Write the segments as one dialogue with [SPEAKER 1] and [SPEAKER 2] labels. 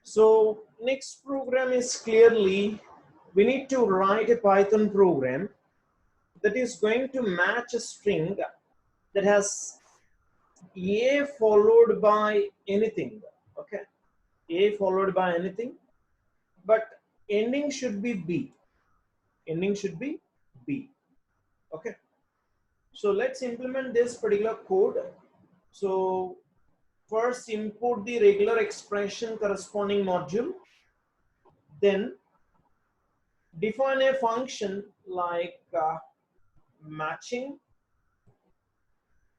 [SPEAKER 1] So next program is clearly we need to write a Python program that is going to match a string that has a followed by anything. Okay, a followed by anything, but ending should be b. Ending should be b. Okay, so let's implement this particular code. So first import the regular expression corresponding module, then define a function like matching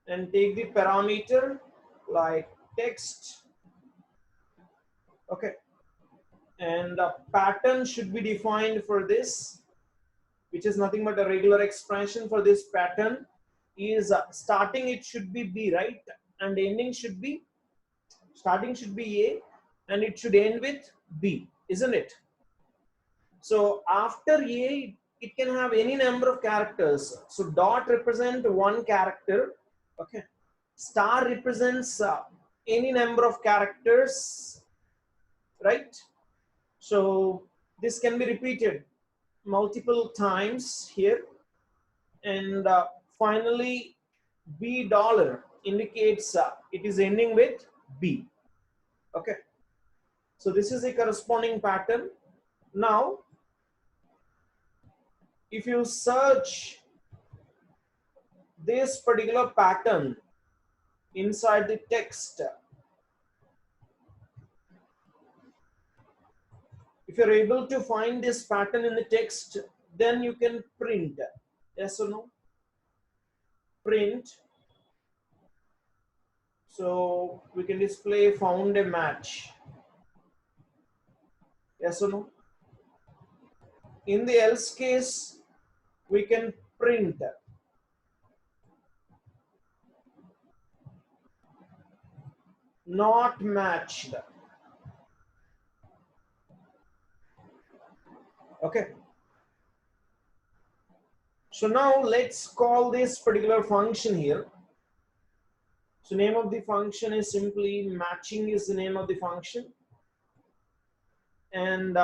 [SPEAKER 1] and take the parameter like text. Okay, and the pattern should be defined for this, which is nothing but a regular expression. For this pattern is starting it should be b, right, and ending should be, starting should be a and it should end with b, isn't it? So after a it can have any number of characters. So dot represent one character. Okay, star represents any number of characters, right? So this can be repeated multiple times here, and finally b dollar indicates it is ending with b. Okay, so this is a corresponding pattern. Now if you search this particular pattern inside the text, if you're able to find this pattern in the text, then you can print, yes or no, print. So we can display found a match, yes or no. In the else case we can print not matched. Okay, so now let's call this particular function here. So name of the function is simply matching is the name of the function, and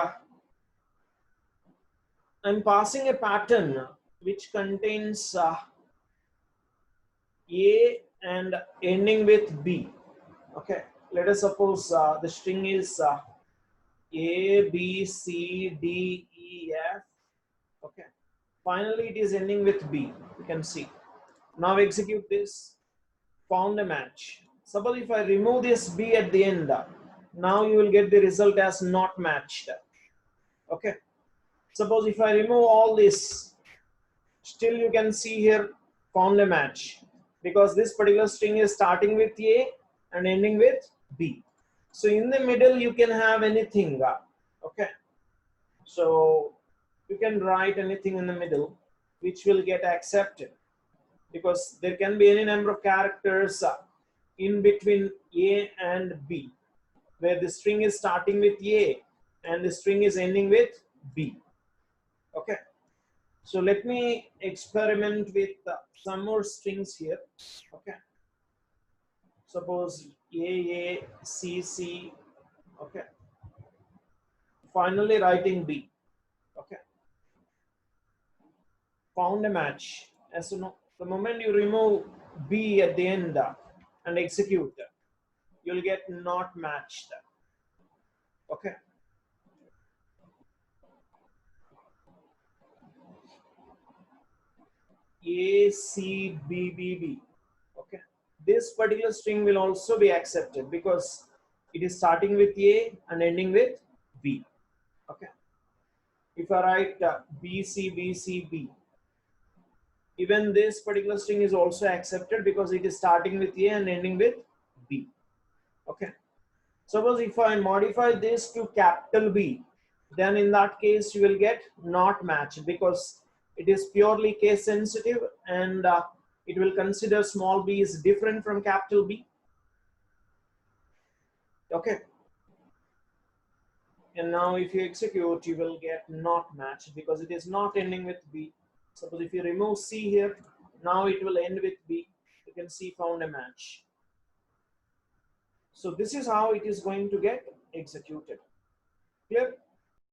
[SPEAKER 1] I'm passing a pattern which contains a and ending with b. Okay, let us suppose the string is a b c d e f. Okay, finally it is ending with b, you can see. Now execute this, found a match. Suppose if I remove this b at the end, now you will get the result as not matched. Okay, suppose if I remove all this, still you can see here found a match, because this particular string is starting with a and ending with b. So in the middle you can have anything. Okay, so you can write anything in the middle which will get accepted, because there can be any number of characters in between a and b, where the string is starting with a and the string is ending with b. Okay, so let me experiment with some more strings here. Okay, suppose a c c. Okay, finally writing b. Okay, found a match. As you know, the moment you remove b at the end and execute, you'll get not matched. Okay, a c b b b. Okay, this particular string will also be accepted because it is starting with a and ending with b. Okay, if I write b c b c b, even this particular string is also accepted because it is starting with a and ending with b. Okay, suppose if I modify this to capital B, then in that case you will get not matched, because it is purely case sensitive, and it will consider small b is different from capital B. Okay, and now if you execute, you will get not matched because it is not ending with b. Suppose if you remove c here, now it will end with b. You can see found a match. So this is how it is going to get executed.